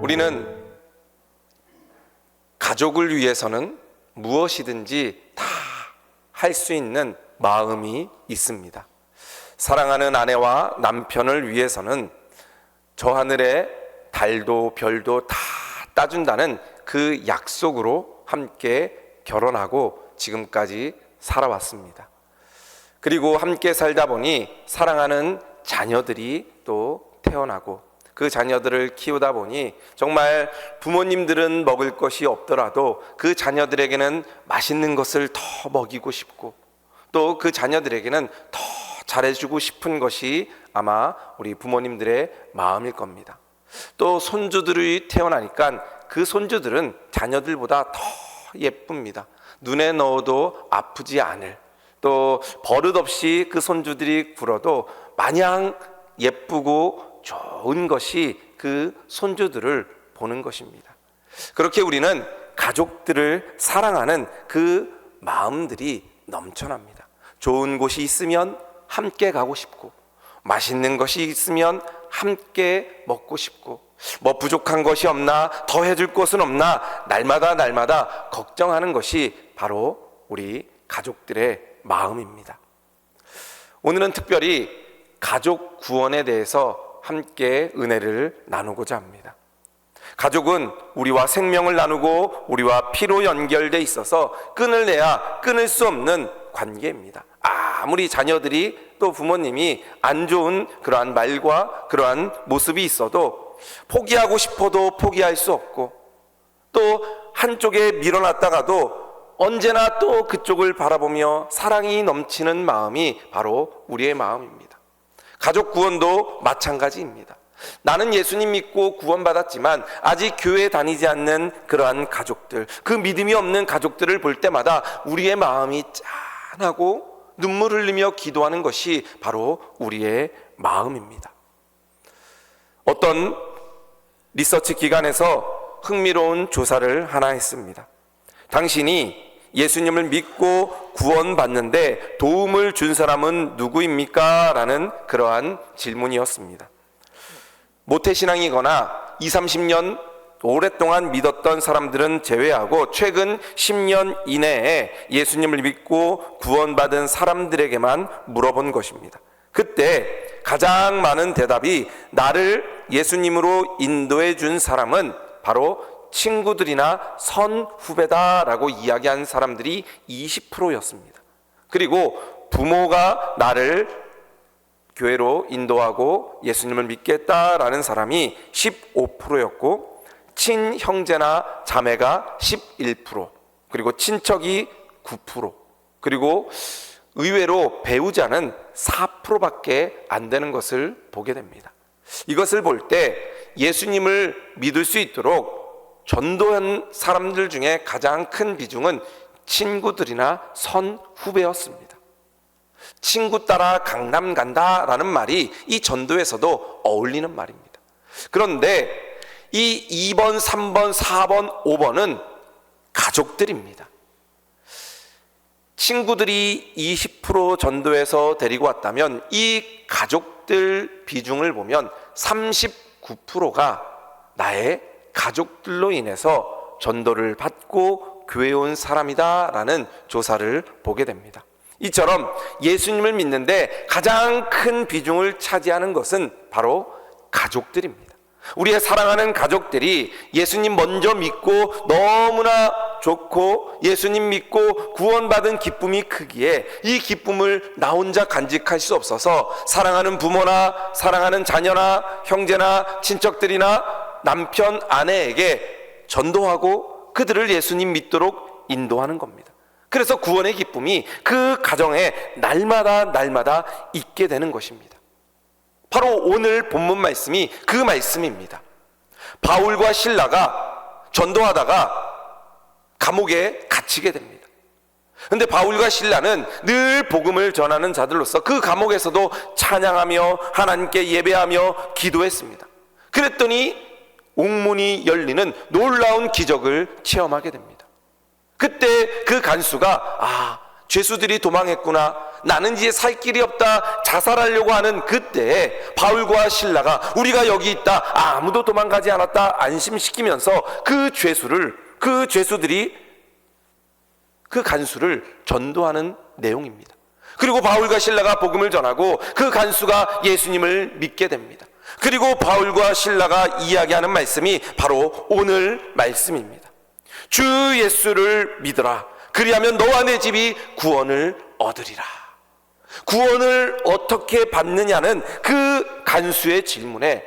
우리는 가족을 위해서는 무엇이든지 다 할 수 있는 마음이 있습니다. 사랑하는 아내와 남편을 위해서는 저 하늘에 달도 별도 다 따준다는 그 약속으로 함께 결혼하고 지금까지 살아왔습니다. 그리고 함께 살다 보니 사랑하는 자녀들이 또 태어나고 그 자녀들을 키우다 보니 정말 부모님들은 먹을 것이 없더라도 그 자녀들에게는 맛있는 것을 더 먹이고 싶고 또 그 자녀들에게는 더 잘해주고 싶은 것이 아마 우리 부모님들의 마음일 겁니다. 또 손주들이 태어나니까 그 손주들은 자녀들보다 더 예쁩니다. 눈에 넣어도 아프지 않을, 또 버릇없이 그 손주들이 굴어도 마냥 예쁘고 좋은 것이 그 손주들을 보는 것입니다. 그렇게 우리는 가족들을 사랑하는 그 마음들이 넘쳐납니다. 좋은 곳이 있으면 함께 가고 싶고, 맛있는 것이 있으면 함께 먹고 싶고, 뭐 부족한 것이 없나, 더 해줄 것은 없나, 날마다 걱정하는 것이 바로 우리 가족들의 마음입니다. 오늘은 특별히 가족 구원에 대해서 함께 은혜를 나누고자 합니다. 가족은 우리와 생명을 나누고 우리와 피로 연결돼 있어서 끈을 내야 끊을 수 없는 관계입니다. 아무리 자녀들이 또 부모님이 안 좋은 그러한 말과 그러한 모습이 있어도 포기하고 싶어도 포기할 수 없고, 또 한쪽에 밀어놨다가도 언제나 또 그쪽을 바라보며 사랑이 넘치는 마음이 바로 우리의 마음입니다. 가족 구원도 마찬가지입니다. 나는 예수님 믿고 구원받았지만 아직 교회에 다니지 않는 그러한 가족들, 그 믿음이 없는 가족들을 볼 때마다 우리의 마음이 짠하고 눈물 흘리며 기도하는 것이 바로 우리의 마음입니다. 어떤 리서치 기관에서 흥미로운 조사를 하나 했습니다. 당신이 예수님을 믿고 구원받는데 도움을 준 사람은 누구입니까? 라는 그러한 질문이었습니다. 모태신앙이거나 20, 30년 오랫동안 믿었던 사람들은 제외하고 최근 10년 이내에 예수님을 믿고 구원받은 사람들에게만 물어본 것입니다. 그때 가장 많은 대답이 나를 예수님으로 인도해 준 사람은 바로 친구들이나 선후배다라고 이야기한 사람들이 20%였습니다. 그리고 부모가 나를 교회로 인도하고 예수님을 믿겠다라는 사람이 15%였고, 친형제나 자매가 11%, 그리고 친척이 9%, 그리고 의외로 배우자는 4%밖에 안 되는 것을 보게 됩니다. 이것을 볼 때 예수님을 믿을 수 있도록 전도한 사람들 중에 가장 큰 비중은 친구들이나 선후배였습니다. 친구 따라 강남 간다라는 말이 이 전도에서도 어울리는 말입니다. 그런데 이 2번, 3번, 4번, 5번은 가족들입니다. 친구들이 20% 전도에서 데리고 왔다면 이 가족들 비중을 보면 39%가 나의 가족들로 인해서 전도를 받고 교회에 온 사람이다라는 조사를 보게 됩니다. 이처럼 예수님을 믿는데 가장 큰 비중을 차지하는 것은 바로 가족들입니다. 우리의 사랑하는 가족들이 예수님 먼저 믿고 너무나 좋고 예수님 믿고 구원받은 기쁨이 크기에 이 기쁨을 나 혼자 간직할 수 없어서 사랑하는 부모나 사랑하는 자녀나 형제나 친척들이나 남편, 아내에게 전도하고 그들을 예수님 믿도록 인도하는 겁니다. 그래서 구원의 기쁨이 그 가정에 날마다 있게 되는 것입니다. 바로 오늘 본문 말씀이 그 말씀입니다. 바울과 실라가 전도하다가 감옥에 갇히게 됩니다. 그런데 바울과 실라는 늘 복음을 전하는 자들로서 그 감옥에서도 찬양하며 하나님께 예배하며 기도했습니다. 그랬더니 옥문이 열리는 놀라운 기적을 체험하게 됩니다. 그때 그 간수가 죄수들이 도망했구나, 나는 이제 살 길이 없다, 자살하려고 하는 그때에 바울과 실라가 우리가 여기 있다, 아무도 도망가지 않았다 안심시키면서 그 죄수들이 그 간수를 전도하는 내용입니다. 그리고 바울과 실라가 복음을 전하고 그 간수가 예수님을 믿게 됩니다. 그리고 바울과 실라가 이야기하는 말씀이 바로 오늘 말씀입니다. 주 예수를 믿으라. 그리하면 너와 내 집이 구원을 얻으리라. 구원을 어떻게 받느냐는 그 간수의 질문에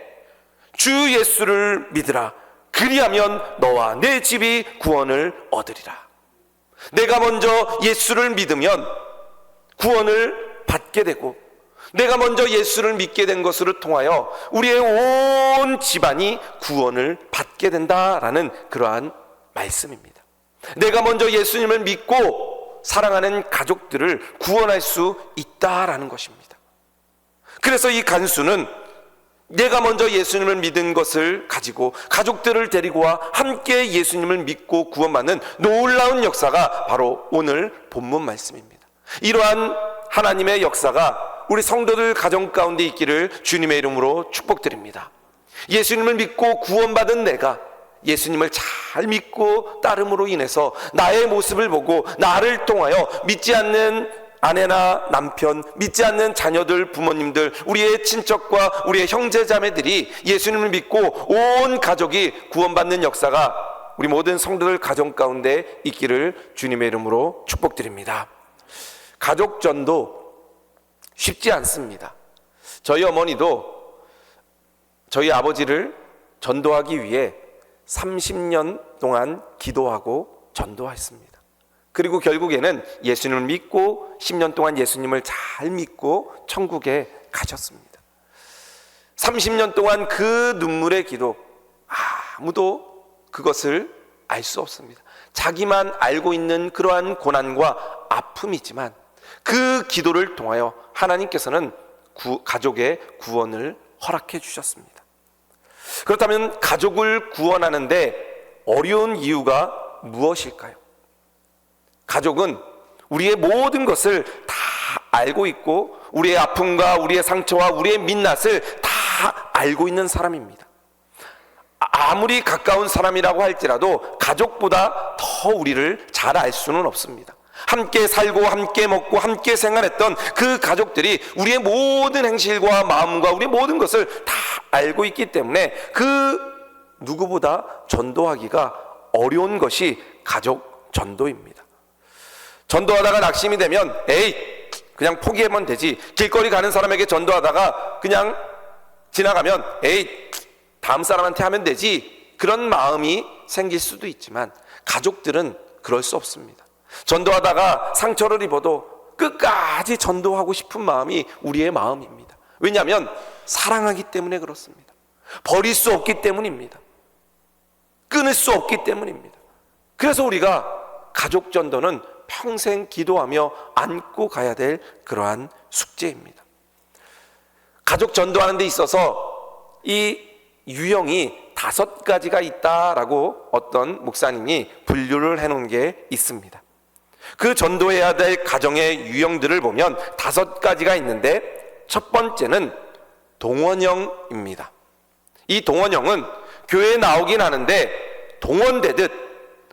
주 예수를 믿으라. 그리하면 너와 내 집이 구원을 얻으리라. 내가 먼저 예수를 믿으면 구원을 받게 되고, 내가 먼저 예수를 믿게 된 것으로 통하여 우리의 온 집안이 구원을 받게 된다라는 그러한 말씀입니다. 내가 먼저 예수님을 믿고 사랑하는 가족들을 구원할 수 있다라는 것입니다. 그래서 이 간수는 내가 먼저 예수님을 믿은 것을 가지고 가족들을 데리고 와 함께 예수님을 믿고 구원받는 놀라운 역사가 바로 오늘 본문 말씀입니다. 이러한 하나님의 역사가 우리 성도들 가정 가운데 있기를 주님의 이름으로 축복드립니다. 예수님을 믿고 구원받은 내가 예수님을 잘 믿고 따름으로 인해서 나의 모습을 보고 나를 통하여 믿지 않는 아내나 남편, 믿지 않는 자녀들, 부모님들, 우리의 친척과 우리의 형제자매들이 예수님을 믿고 온 가족이 구원받는 역사가 우리 모든 성도들 가정 가운데 있기를 주님의 이름으로 축복드립니다. 가족전도 쉽지 않습니다. 저희 어머니도 저희 아버지를 전도하기 위해 30년 동안 기도하고 전도했습니다. 그리고 결국에는 예수님을 믿고 10년 동안 예수님을 잘 믿고 천국에 가셨습니다. 30년 동안 그 눈물의 기도, 아무도 그것을 알 수 없습니다. 자기만 알고 있는 그러한 고난과 아픔이지만 그 기도를 통하여 하나님께서는 가족의 구원을 허락해 주셨습니다. 그렇다면 가족을 구원하는데 어려운 이유가 무엇일까요? 가족은 우리의 모든 것을 다 알고 있고 우리의 아픔과 우리의 상처와 우리의 민낯을 다 알고 있는 사람입니다. 아무리 가까운 사람이라고 할지라도 가족보다 더 우리를 잘 알 수는 없습니다. 함께 살고 함께 먹고 함께 생활했던 그 가족들이 우리의 모든 행실과 마음과 우리의 모든 것을 다 알고 있기 때문에 그 누구보다 전도하기가 어려운 것이 가족 전도입니다. 전도하다가 낙심이 되면 그냥 포기하면 되지. 길거리 가는 사람에게 전도하다가 그냥 지나가면 다음 사람한테 하면 되지. 그런 마음이 생길 수도 있지만 가족들은 그럴 수 없습니다. 전도하다가 상처를 입어도 끝까지 전도하고 싶은 마음이 우리의 마음입니다. 왜냐하면 사랑하기 때문에 그렇습니다. 버릴 수 없기 때문입니다. 끊을 수 없기 때문입니다. 그래서 우리가 가족 전도는 평생 기도하며 안고 가야 될 그러한 숙제입니다. 가족 전도하는 데 있어서 이 유형이 5가지가 있다라고 어떤 목사님이 분류를 해놓은 게 있습니다. 그 전도해야 될 가정의 유형들을 보면 5가지가 있는데 첫 번째는 동원형입니다. 이 동원형은 교회에 나오긴 하는데 동원되듯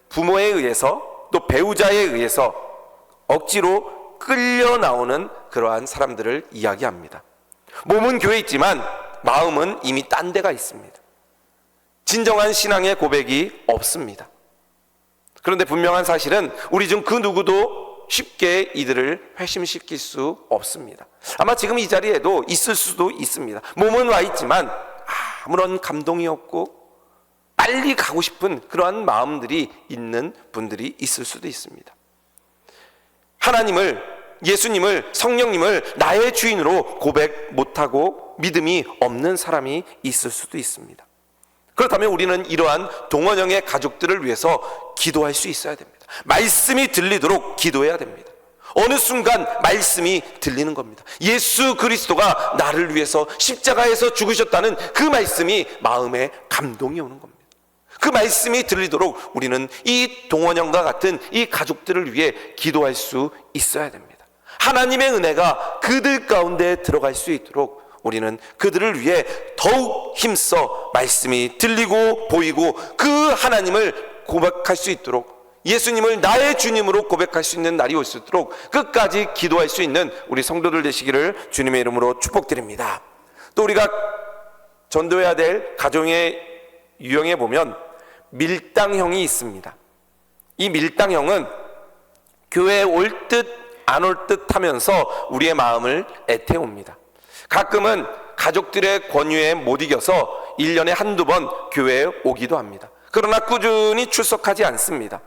부모에 의해서 또 배우자에 의해서 억지로 끌려 나오는 그러한 사람들을 이야기합니다. 몸은 교회에 있지만 마음은 이미 딴 데가 있습니다. 진정한 신앙의 고백이 없습니다. 그런데 분명한 사실은 우리 중 그 누구도 쉽게 이들을 회심시킬 수 없습니다. 아마 지금 이 자리에도 있을 수도 있습니다. 몸은 와 있지만 아무런 감동이 없고 빨리 가고 싶은 그러한 마음들이 있는 분들이 있을 수도 있습니다. 하나님을, 예수님을, 성령님을 나의 주인으로 고백 못하고 믿음이 없는 사람이 있을 수도 있습니다. 그렇다면 우리는 이러한 동원형의 가족들을 위해서 기도할 수 있어야 됩니다. 말씀이 들리도록 기도해야 됩니다. 어느 순간 말씀이 들리는 겁니다. 예수 그리스도가 나를 위해서 십자가에서 죽으셨다는 그 말씀이 마음에 감동이 오는 겁니다. 그 말씀이 들리도록 우리는 이 동원형과 같은 이 가족들을 위해 기도할 수 있어야 됩니다. 하나님의 은혜가 그들 가운데 들어갈 수 있도록 우리는 그들을 위해 더욱 힘써 말씀이 들리고 보이고 그 하나님을 고백할 수 있도록, 예수님을 나의 주님으로 고백할 수 있는 날이 올 수 있도록 끝까지 기도할 수 있는 우리 성도들 되시기를 주님의 이름으로 축복드립니다. 또 우리가 전도해야 될 가정의 유형에 보면 밀당형이 있습니다. 이 밀당형은 교회에 올 듯 안 올 듯 하면서 우리의 마음을 애태웁니다. 가끔은 가족들의 권유에 못 이겨서 1년에 한두 번 교회에 오기도 합니다. 그러나 꾸준히 출석하지 않습니다.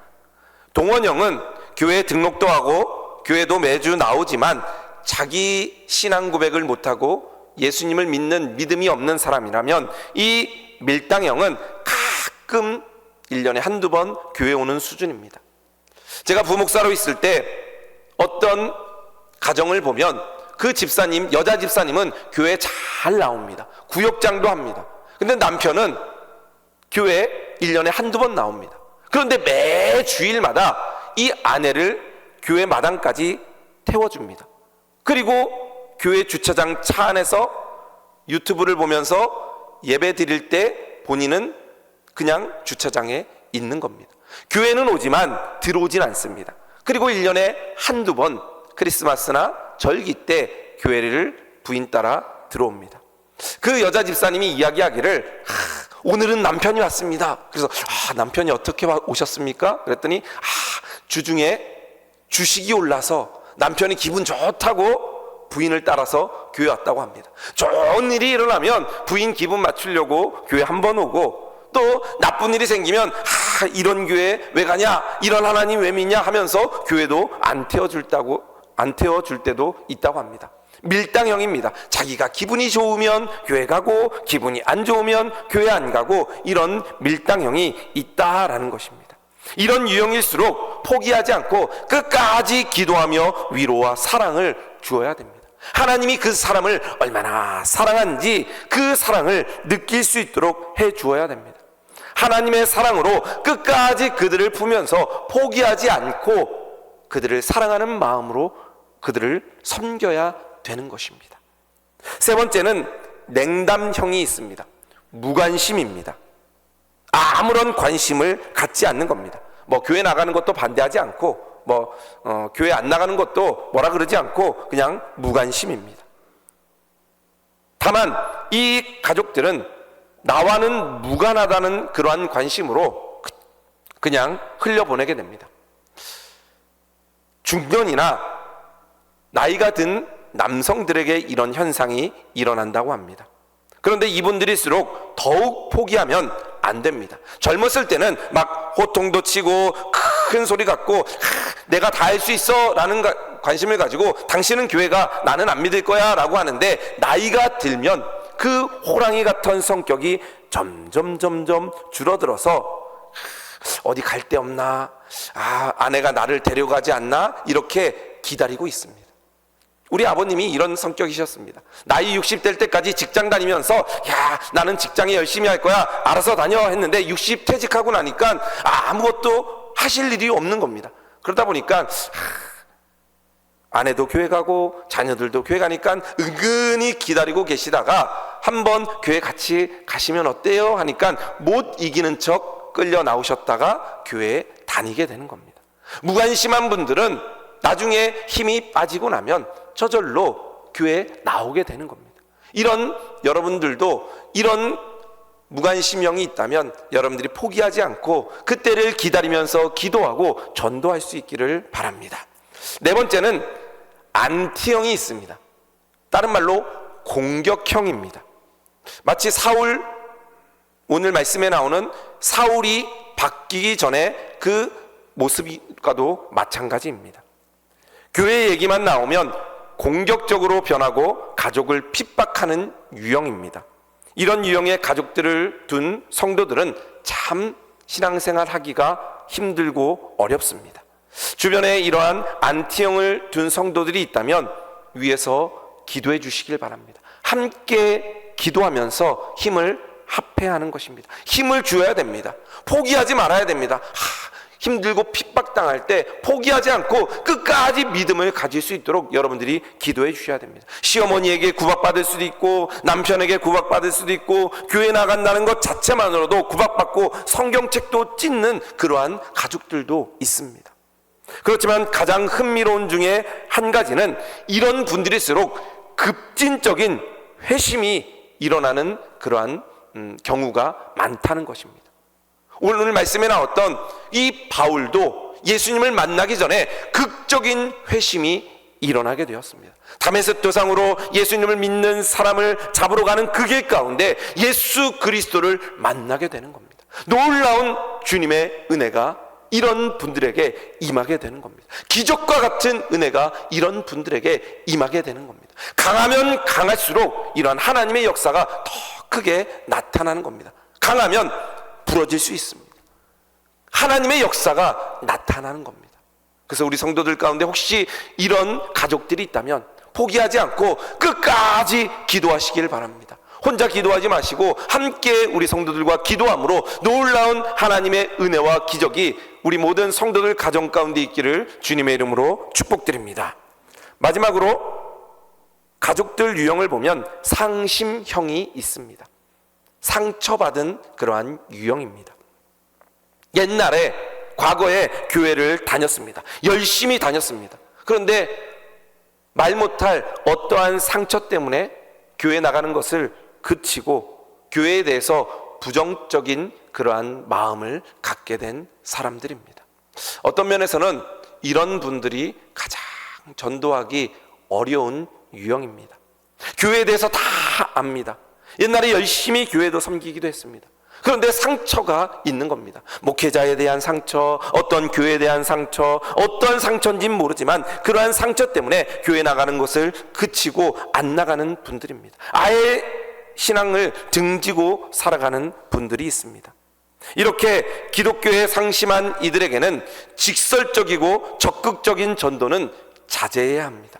동원형은 교회에 등록도 하고 교회도 매주 나오지만 자기 신앙 고백을 못하고 예수님을 믿는 믿음이 없는 사람이라면 이 밀당형은 가끔 1년에 한두 번 교회 오는 수준입니다. 제가 부목사로 있을 때 어떤 가정을 보면 그 집사님, 여자 집사님은 교회에 잘 나옵니다. 구역장도 합니다. 근데 남편은 교회에 1년에 한두 번 나옵니다. 그런데 매 주일마다 이 아내를 교회 마당까지 태워줍니다. 그리고 교회 주차장 차 안에서 유튜브를 보면서 예배 드릴 때 본인은 그냥 주차장에 있는 겁니다. 교회는 오지만 들어오진 않습니다. 그리고 1년에 한두 번 크리스마스나 절기 때 교회를 부인 따라 들어옵니다. 그 여자 집사님이 이야기하기를 오늘은 남편이 왔습니다. 그래서 남편이 어떻게 오셨습니까? 그랬더니 주중에 주식이 올라서 남편이 기분 좋다고 부인을 따라서 교회 왔다고 합니다. 좋은 일이 일어나면 부인 기분 맞추려고 교회 한 번 오고, 또 나쁜 일이 생기면 이런 교회 왜 가냐, 이런 하나님 왜 믿냐 하면서 교회도 안 태워줄 때도 있다고 합니다. 밀당형입니다. 자기가 기분이 좋으면 교회 가고 기분이 안 좋으면 교회 안 가고, 이런 밀당형이 있다라는 것입니다. 이런 유형일수록 포기하지 않고 끝까지 기도하며 위로와 사랑을 주어야 됩니다. 하나님이 그 사람을 얼마나 사랑한지 그 사랑을 느낄 수 있도록 해 주어야 됩니다. 하나님의 사랑으로 끝까지 그들을 품으면서 포기하지 않고 그들을 사랑하는 마음으로 그들을 섬겨야 되는 것입니다. 세 번째는 냉담형이 있습니다. 무관심입니다. 아무런 관심을 갖지 않는 겁니다. 교회 나가는 것도 반대하지 않고 교회 안 나가는 것도 뭐라 그러지 않고 그냥 무관심입니다. 다만 이 가족들은 나와는 무관하다는 그러한 관심으로 그냥 흘려보내게 됩니다. 중년이나 나이가 든 남성들에게 이런 현상이 일어난다고 합니다. 그런데 이분들일수록 더욱 포기하면 안 됩니다. 젊었을 때는 막 호통도 치고 큰 소리 갖고 내가 다 할 수 있어 라는 관심을 가지고 당신은 교회가 나는 안 믿을 거야 라고 하는데, 나이가 들면 그 호랑이 같은 성격이 점점 줄어들어서 어디 갈 데 없나, 아내가 나를 데려가지 않나, 이렇게 기다리고 있습니다. 우리 아버님이 이런 성격이셨습니다. 나이 60 될 때까지 직장 다니면서 나는 직장에 열심히 할 거야, 알아서 다녀 했는데 60 퇴직하고 나니까 아무것도 하실 일이 없는 겁니다. 그러다 보니까 아내도 교회 가고 자녀들도 교회 가니까 은근히 기다리고 계시다가 한번 교회 같이 가시면 어때요? 하니까 못 이기는 척 끌려 나오셨다가 교회에 다니게 되는 겁니다. 무관심한 분들은 나중에 힘이 빠지고 나면 저절로 교회에 나오게 되는 겁니다. 이런 여러분들도 이런 무관심형이 있다면 여러분들이 포기하지 않고 그때를 기다리면서 기도하고 전도할 수 있기를 바랍니다. 네 번째는 안티형이 있습니다. 다른 말로 공격형입니다. 마치 사울, 오늘 말씀에 나오는 사울이 바뀌기 전에 그 모습과도 마찬가지입니다. 교회 얘기만 나오면 공격적으로 변하고 가족을 핍박하는 유형입니다. 이런 유형의 가족들을 둔 성도들은 참 신앙생활 하기가 힘들고 어렵습니다. 주변에 이러한 안티형을 둔 성도들이 있다면 위에서 기도해 주시길 바랍니다. 함께 기도하면서 힘을 합해하는 것입니다. 힘을 주어야 됩니다. 포기하지 말아야 됩니다. 힘들고 핍박당하는 구박당할 때 포기하지 않고 끝까지 믿음을 가질 수 있도록 여러분들이 기도해 주셔야 됩니다. 시어머니에게 구박받을 수도 있고 남편에게 구박받을 수도 있고 교회 나간다는 것 자체만으로도 구박받고 성경책도 찢는 그러한 가족들도 있습니다. 그렇지만 가장 흥미로운 중에 한 가지는 이런 분들일수록 급진적인 회심이 일어나는 그러한 경우가 많다는 것입니다. 오늘 말씀에 나왔던 이 바울도 예수님을 만나기 전에 극적인 회심이 일어나게 되었습니다. 다메섹 도상으로 예수님을 믿는 사람을 잡으러 가는 그 길 가운데 예수 그리스도를 만나게 되는 겁니다. 놀라운 주님의 은혜가 이런 분들에게 임하게 되는 겁니다. 기적과 같은 은혜가 이런 분들에게 임하게 되는 겁니다. 강하면 강할수록 이러한 하나님의 역사가 더 크게 나타나는 겁니다. 강하면 부러질 수 있습니다. 하나님의 역사가 나타나는 겁니다. 그래서 우리 성도들 가운데 혹시 이런 가족들이 있다면 포기하지 않고 끝까지 기도하시길 바랍니다. 혼자 기도하지 마시고 함께 우리 성도들과 기도함으로 놀라운 하나님의 은혜와 기적이 우리 모든 성도들 가정 가운데 있기를 주님의 이름으로 축복드립니다. 마지막으로 가족들 유형을 보면 상심형이 있습니다. 상처받은 그러한 유형입니다. 옛날에 과거에 교회를 다녔습니다. 열심히 다녔습니다. 그런데 말 못할 어떠한 상처 때문에 교회 나가는 것을 그치고 교회에 대해서 부정적인 그러한 마음을 갖게 된 사람들입니다. 어떤 면에서는 이런 분들이 가장 전도하기 어려운 유형입니다. 교회에 대해서 다 압니다. 옛날에 열심히 교회도 섬기기도 했습니다. 그런데 상처가 있는 겁니다. 목회자에 대한 상처, 어떤 교회에 대한 상처, 어떤 상처인지는 모르지만 그러한 상처 때문에 교회 나가는 것을 그치고 안 나가는 분들입니다. 아예 신앙을 등지고 살아가는 분들이 있습니다. 이렇게 기독교에 상심한 이들에게는 직설적이고 적극적인 전도는 자제해야 합니다.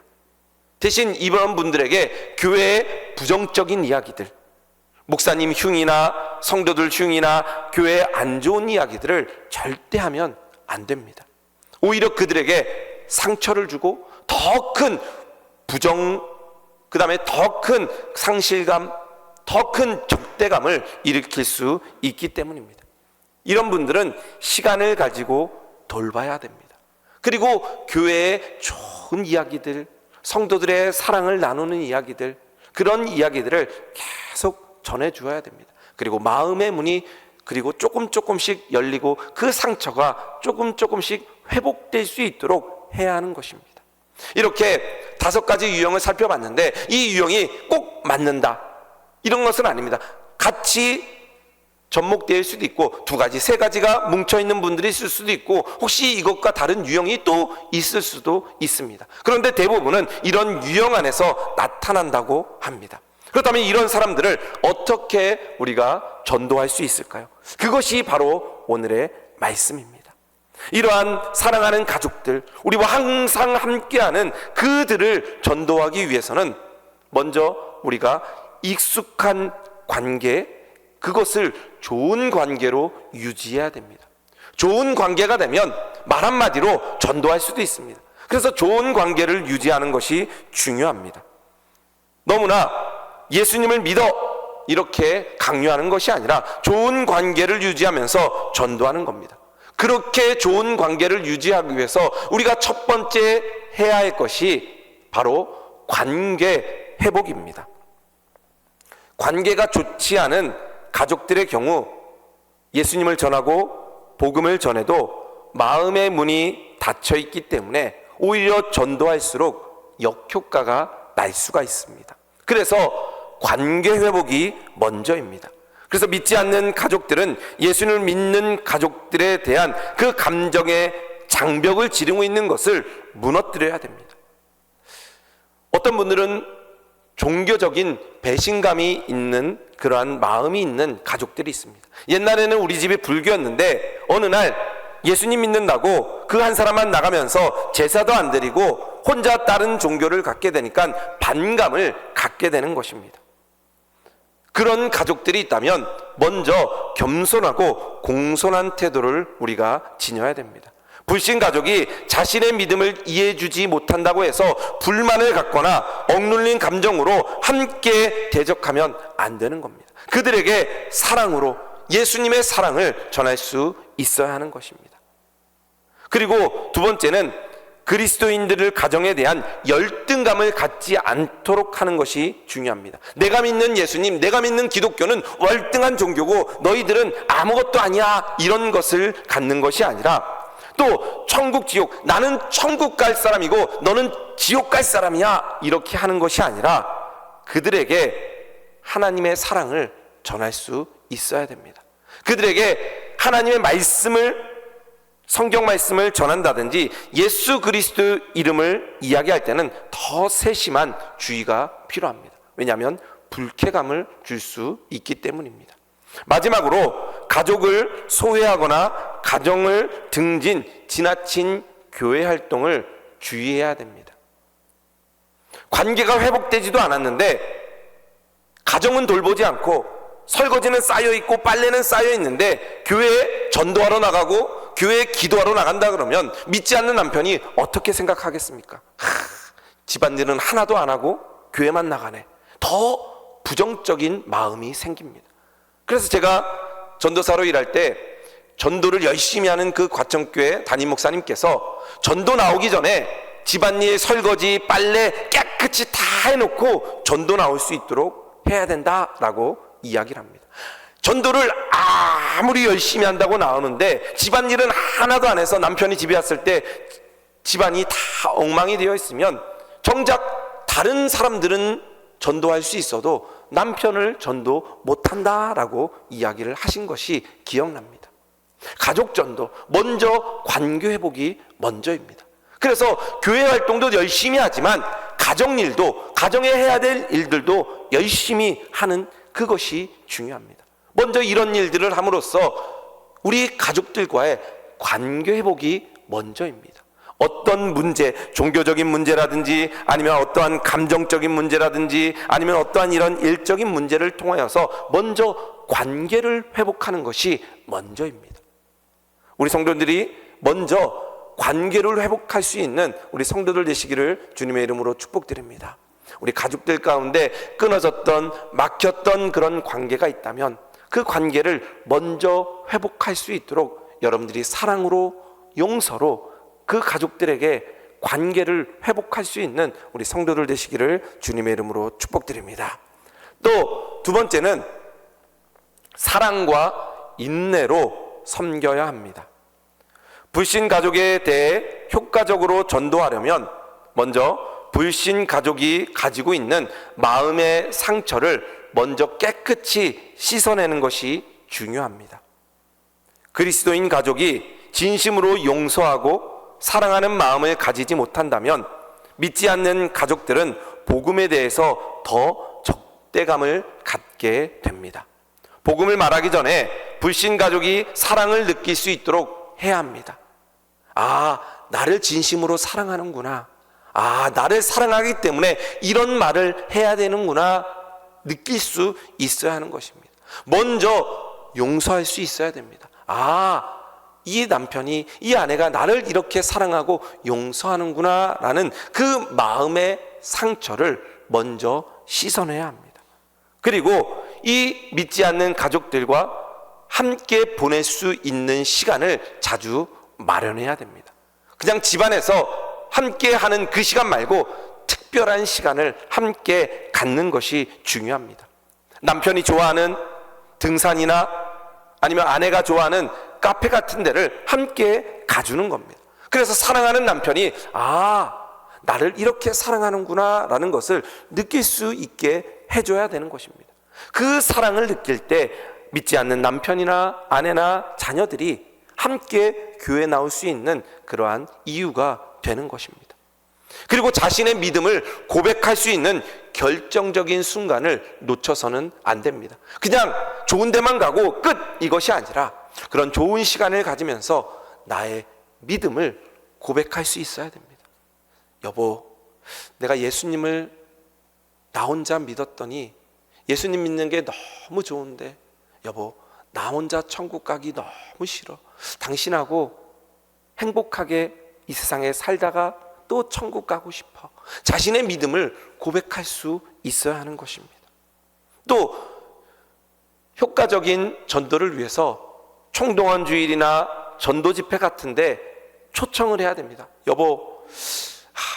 대신 이런 분들에게 교회의 부정적인 이야기들, 목사님 흉이나 성도들 흉이나 교회의 안 좋은 이야기들을 절대 하면 안 됩니다. 오히려 그들에게 상처를 주고 더 큰 부정, 그 다음에 더 큰 상실감, 더 큰 적대감을 일으킬 수 있기 때문입니다. 이런 분들은 시간을 가지고 돌봐야 됩니다. 그리고 교회의 좋은 이야기들, 성도들의 사랑을 나누는 이야기들, 그런 이야기들을 계속 전해주어야 됩니다. 그리고 마음의 문이 그리고 조금씩 열리고 그 상처가 조금씩 회복될 수 있도록 해야 하는 것입니다. 이렇게 5가지 유형을 살펴봤는데 이 유형이 꼭 맞는다 이런 것은 아닙니다. 같이 접목될 수도 있고 2가지, 3가지가 뭉쳐있는 분들이 있을 수도 있고 혹시 이것과 다른 유형이 또 있을 수도 있습니다. 그런데 대부분은 이런 유형 안에서 나타난다고 합니다. 그렇다면 이런 사람들을 어떻게 우리가 전도할 수 있을까요? 그것이 바로 오늘의 말씀입니다. 이러한 사랑하는 가족들, 우리와 항상 함께하는 그들을 전도하기 위해서는 먼저 우리가 익숙한 관계, 그것을 좋은 관계로 유지해야 됩니다. 좋은 관계가 되면 말 한마디로 전도할 수도 있습니다. 그래서 좋은 관계를 유지하는 것이 중요합니다. 너무나 예수님을 믿어 이렇게 강요하는 것이 아니라 좋은 관계를 유지하면서 전도하는 겁니다. 그렇게 좋은 관계를 유지하기 위해서 우리가 첫 번째 해야 할 것이 바로 관계 회복입니다. 관계가 좋지 않은 가족들의 경우 예수님을 전하고 복음을 전해도 마음의 문이 닫혀 있기 때문에 오히려 전도할수록 역효과가 날 수가 있습니다. 그래서 관계 회복이 먼저입니다. 그래서 믿지 않는 가족들은 예수님을 믿는 가족들에 대한 그 감정의 장벽을 지르고 있는 것을 무너뜨려야 됩니다. 어떤 분들은 종교적인 배신감이 있는 그러한 마음이 있는 가족들이 있습니다. 옛날에는 우리 집이 불교였는데 어느 날 예수님 믿는다고 그 한 사람만 나가면서 제사도 안 드리고 혼자 다른 종교를 갖게 되니까 반감을 갖게 되는 것입니다. 그런 가족들이 있다면 먼저 겸손하고 공손한 태도를 우리가 지녀야 됩니다. 불신 가족이 자신의 믿음을 이해해주지 못한다고 해서 불만을 갖거나 억눌린 감정으로 함께 대적하면 안 되는 겁니다. 그들에게 사랑으로 예수님의 사랑을 전할 수 있어야 하는 것입니다. 그리고 두 번째는 그리스도인들을 가정에 대한 열등감을 갖지 않도록 하는 것이 중요합니다. 내가 믿는 예수님, 내가 믿는 기독교는 월등한 종교고 너희들은 아무것도 아니야, 이런 것을 갖는 것이 아니라, 또 천국 지옥, 나는 천국 갈 사람이고 너는 지옥 갈 사람이야, 이렇게 하는 것이 아니라 그들에게 하나님의 사랑을 전할 수 있어야 됩니다. 그들에게 하나님의 말씀을, 성경 말씀을 전한다든지 예수 그리스도 이름을 이야기할 때는 더 세심한 주의가 필요합니다. 왜냐하면 불쾌감을 줄 수 있기 때문입니다. 마지막으로 가족을 소외하거나 가정을 등진 지나친 교회 활동을 주의해야 됩니다. 관계가 회복되지도 않았는데 가정은 돌보지 않고 설거지는 쌓여있고 빨래는 쌓여있는데 교회에 전도하러 나가고 교회에 기도하러 나간다 그러면 믿지 않는 남편이 어떻게 생각하겠습니까? 집안일은 하나도 안 하고 교회만 나가네. 더 부정적인 마음이 생깁니다. 그래서 제가 전도사로 일할 때 전도를 열심히 하는 그 과천교회 담임 목사님께서 전도 나오기 전에 집안일, 설거지, 빨래 깨끗이 다 해놓고 전도 나올 수 있도록 해야 된다라고 이야기를 합니다. 전도를 아무리 열심히 한다고 나오는데 집안일은 하나도 안 해서 남편이 집에 왔을 때 집안이 다 엉망이 되어 있으면 정작 다른 사람들은 전도할 수 있어도 남편을 전도 못한다라고 이야기를 하신 것이 기억납니다. 가족 전도, 먼저 관계 회복이 먼저입니다. 그래서 교회 활동도 열심히 하지만 가정 일도, 가정에 해야 될 일들도 열심히 하는 그것이 중요합니다. 먼저 이런 일들을 함으로써 우리 가족들과의 관계 회복이 먼저입니다. 어떤 문제, 종교적인 문제라든지 아니면 어떠한 감정적인 문제라든지 아니면 어떠한 이런 일적인 문제를 통하여서 먼저 관계를 회복하는 것이 먼저입니다. 우리 성도들이 먼저 관계를 회복할 수 있는 우리 성도들 되시기를 주님의 이름으로 축복드립니다. 우리 가족들 가운데 끊어졌던, 막혔던 그런 관계가 있다면 그 관계를 먼저 회복할 수 있도록 여러분들이 사랑으로, 용서로 그 가족들에게 관계를 회복할 수 있는 우리 성도들 되시기를 주님의 이름으로 축복드립니다. 또 두 번째는 사랑과 인내로 섬겨야 합니다. 불신 가족에 대해 효과적으로 전도하려면 먼저 불신 가족이 가지고 있는 마음의 상처를 먼저 깨끗이 씻어내는 것이 중요합니다. 그리스도인 가족이 진심으로 용서하고 사랑하는 마음을 가지지 못한다면 믿지 않는 가족들은 복음에 대해서 더 적대감을 갖게 됩니다. 복음을 말하기 전에 불신 가족이 사랑을 느낄 수 있도록 해야 합니다. 아, 나를 진심으로 사랑하는구나. 아, 나를 사랑하기 때문에 이런 말을 해야 되는구나. 느낄 수 있어야 하는 것입니다. 먼저 용서할 수 있어야 됩니다. 아, 이 남편이, 이 아내가 나를 이렇게 사랑하고 용서하는구나 라는 그 마음의 상처를 먼저 씻어내야 합니다. 그리고 이 믿지 않는 가족들과 함께 보낼 수 있는 시간을 자주 마련해야 됩니다. 그냥 집안에서 함께 하는 그 시간 말고 특별한 시간을 함께 갖는 것이 중요합니다. 남편이 좋아하는 등산이나 아니면 아내가 좋아하는 카페 같은 데를 함께 가주는 겁니다. 그래서 사랑하는 남편이 나를 이렇게 사랑하는구나 라는 것을 느낄 수 있게 해줘야 되는 것입니다. 그 사랑을 느낄 때 믿지 않는 남편이나 아내나 자녀들이 함께 교회에 나올 수 있는 그러한 이유가 되는 것입니다. 그리고 자신의 믿음을 고백할 수 있는 결정적인 순간을 놓쳐서는 안 됩니다. 그냥 좋은 데만 가고 끝, 이것이 아니라 그런 좋은 시간을 가지면서 나의 믿음을 고백할 수 있어야 됩니다. 여보, 내가 예수님을 나 혼자 믿었더니 예수님 믿는 게 너무 좋은데 여보, 나 혼자 천국 가기 너무 싫어. 당신하고 행복하게 이 세상에 살다가 또 천국 가고 싶어. 자신의 믿음을 고백할 수 있어야 하는 것입니다. 또 효과적인 전도를 위해서 총동원 주일이나 전도 집회 같은데 초청을 해야 됩니다. 여보,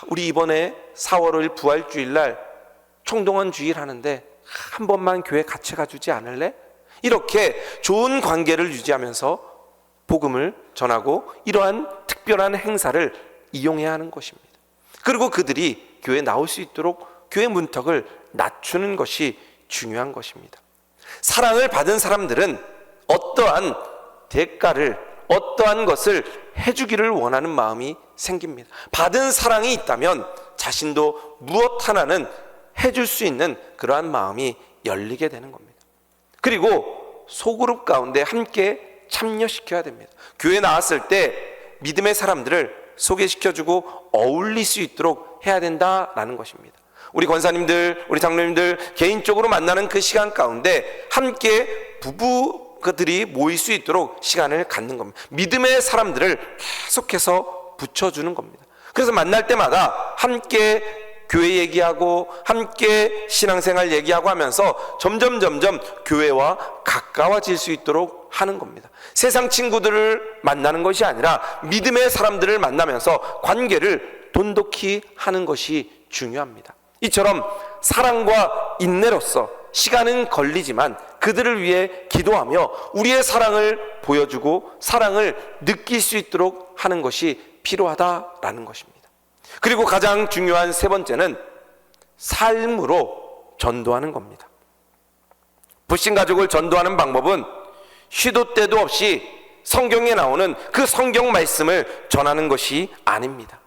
우리 이번에 4월 5일 부활주일날 총동원 주일 하는데 한 번만 교회 같이 가주지 않을래? 이렇게 좋은 관계를 유지하면서 복음을 전하고 이러한 특별한 행사를 이용해야 하는 것입니다. 그리고 그들이 교회에 나올 수 있도록 교회 문턱을 낮추는 것이 중요한 것입니다. 사랑을 받은 사람들은 어떠한 대가를, 어떠한 것을 해주기를 원하는 마음이 생깁니다. 받은 사랑이 있다면 자신도 무엇 하나는 해줄 수 있는 그러한 마음이 열리게 되는 겁니다. 그리고 소그룹 가운데 함께 참여시켜야 됩니다. 교회 나왔을 때 믿음의 사람들을 소개시켜주고 어울릴 수 있도록 해야 된다라는 것입니다. 우리 권사님들, 우리 장로님들 개인적으로 만나는 그 시간 가운데 함께 부부들이 모일 수 있도록 시간을 갖는 겁니다. 믿음의 사람들을 계속해서 붙여주는 겁니다. 그래서 만날 때마다 함께 교회 얘기하고 함께 신앙생활 얘기하고 하면서 점점 교회와 가까워질 수 있도록 하는 겁니다. 세상 친구들을 만나는 것이 아니라 믿음의 사람들을 만나면서 관계를 돈독히 하는 것이 중요합니다. 이처럼 사랑과 인내로서 시간은 걸리지만 그들을 위해 기도하며 우리의 사랑을 보여주고 사랑을 느낄 수 있도록 하는 것이 필요하다라는 것입니다. 그리고 가장 중요한 세 번째는 삶으로 전도하는 겁니다. 불신 가족을 전도하는 방법은 시도 때도 없이 성경에 나오는 그 성경 말씀을 전하는 것이 아닙니다.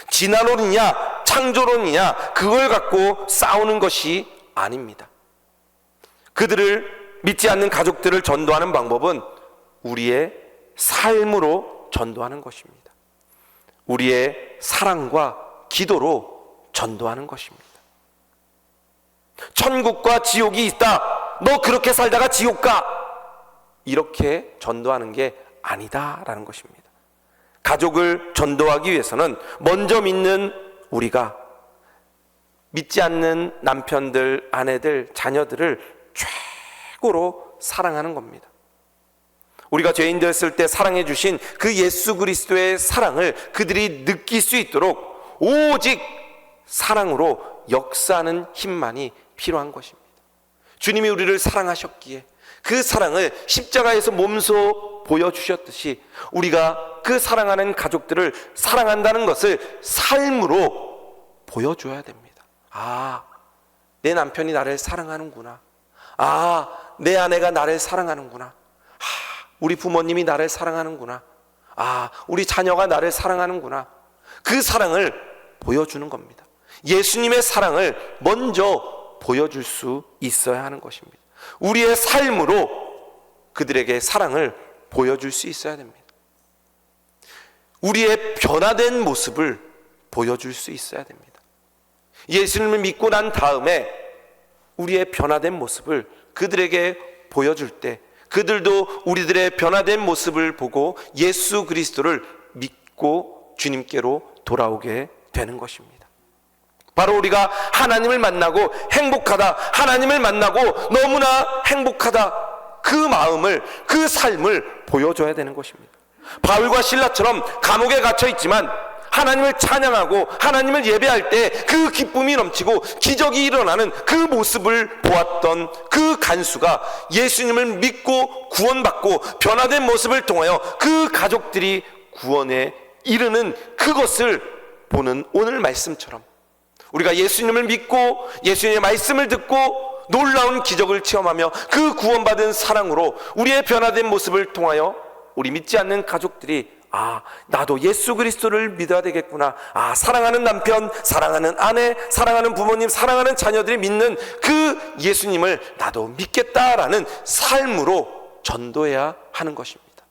진화론이냐 창조론이냐 그걸 갖고 싸우는 것이 아닙니다. 그들을 믿지 않는 가족들을 전도하는 방법은 우리의 삶으로 전도하는 것입니다. 우리의 사랑과 기도로 전도하는 것입니다. 천국과 지옥이 있다. 너 그렇게 살다가 지옥 가. 이렇게 전도하는 게 아니다라는 것입니다. 가족을 전도하기 위해서는 먼저 믿는 우리가 믿지 않는 남편들, 아내들, 자녀들을 최고로 사랑하는 겁니다. 우리가 죄인 되었을 때 사랑해 주신 그 예수 그리스도의 사랑을 그들이 느낄 수 있도록 오직 사랑으로 역사하는 힘만이 필요한 것입니다. 주님이 우리를 사랑하셨기에 그 사랑을 십자가에서 몸소 보여주셨듯이 우리가 그 사랑하는 가족들을 사랑한다는 것을 삶으로 보여줘야 됩니다. 아, 내 남편이 나를 사랑하는구나. 아, 내 아내가 나를 사랑하는구나. 우리 부모님이 나를 사랑하는구나. 아, 우리 자녀가 나를 사랑하는구나. 그 사랑을 보여주는 겁니다. 예수님의 사랑을 먼저 보여줄 수 있어야 하는 것입니다. 우리의 삶으로 그들에게 사랑을 보여줄 수 있어야 됩니다. 우리의 변화된 모습을 보여줄 수 있어야 됩니다. 예수님을 믿고 난 다음에 우리의 변화된 모습을 그들에게 보여줄 때 그들도 우리들의 변화된 모습을 보고 예수 그리스도를 믿고 주님께로 돌아오게 되는 것입니다. 바로 우리가 하나님을 만나고 행복하다, 하나님을 만나고 너무나 행복하다, 그 마음을, 그 삶을 보여줘야 되는 것입니다. 바울과 실라처럼 감옥에 갇혀 있지만 하나님을 찬양하고 하나님을 예배할 때 그 기쁨이 넘치고 기적이 일어나는 그 모습을 보았던 그 간수가 예수님을 믿고 구원받고 변화된 모습을 통하여 그 가족들이 구원에 이르는 그것을 보는 오늘 말씀처럼 우리가 예수님을 믿고 예수님의 말씀을 듣고 놀라운 기적을 체험하며 그 구원받은 사랑으로 우리의 변화된 모습을 통하여 우리 믿지 않는 가족들이 아, 나도 예수 그리스도를 믿어야 되겠구나. 아, 사랑하는 남편, 사랑하는 아내, 사랑하는 부모님, 사랑하는 자녀들이 믿는 그 예수님을 나도 믿겠다라는 삶으로 전도해야 하는 것입니다.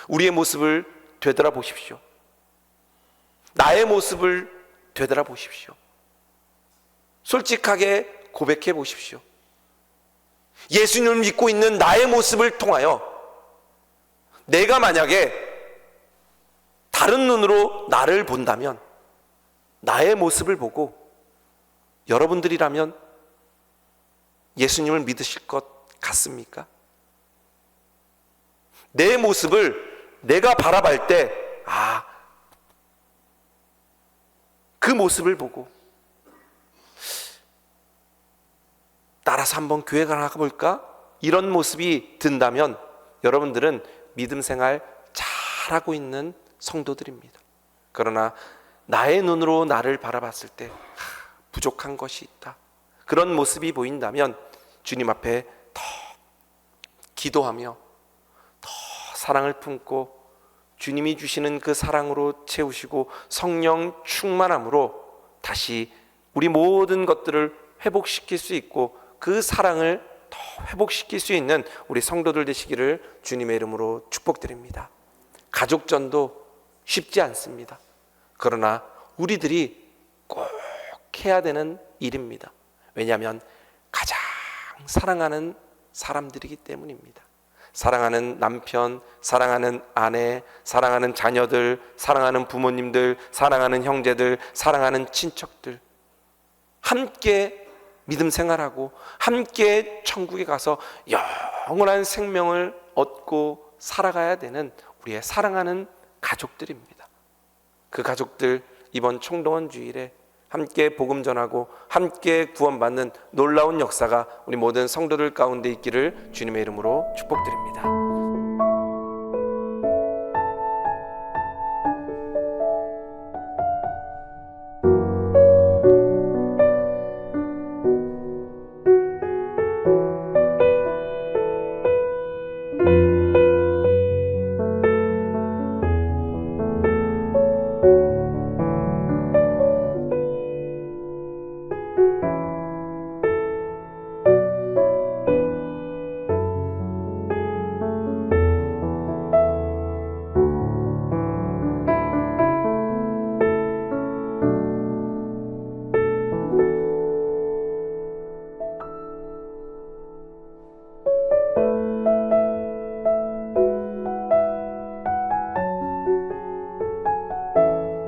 우리의 모습을 되돌아보십시오. 나의 모습을 되돌아보십시오. 솔직하게 고백해 보십시오. 예수님을 믿고 있는 나의 모습을 통하여 내가 만약에 다른 눈으로 나를 본다면, 나의 모습을 보고 여러분들이라면 예수님을 믿으실 것 같습니까? 내 모습을 내가 바라볼 때, 그 모습을 보고 따라서 한번 교회 가볼까? 이런 모습이 든다면 여러분들은 믿음 생활 잘하고 있는 성도들입니다. 그러나 나의 눈으로 나를 바라봤을 때 부족한 것이 있다, 그런 모습이 보인다면 주님 앞에 더 기도하며 더 사랑을 품고 주님이 주시는 그 사랑으로 채우시고 성령 충만함으로 다시 우리 모든 것들을 회복시킬 수 있고 그 사랑을 더 회복시킬 수 있는 우리 성도들 되시기를 주님의 이름으로 축복드립니다. 가족전도 쉽지 않습니다. 그러나 우리들이 꼭 해야 되는 일입니다. 왜냐하면 가장 사랑하는 사람들이기 때문입니다. 사랑하는 남편, 사랑하는 아내, 사랑하는 자녀들, 사랑하는 부모님들, 사랑하는 형제들, 사랑하는 친척들, 함께 믿음 생활하고 함께 천국에 가서 영원한 생명을 얻고 살아가야 되는 우리의 사랑하는 가족들입니다. 그 가족들 이번 총동원 주일에 함께 복음 전하고 함께 구원받는 놀라운 역사가 우리 모든 성도들 가운데 있기를 주님의 이름으로 축복드립니다.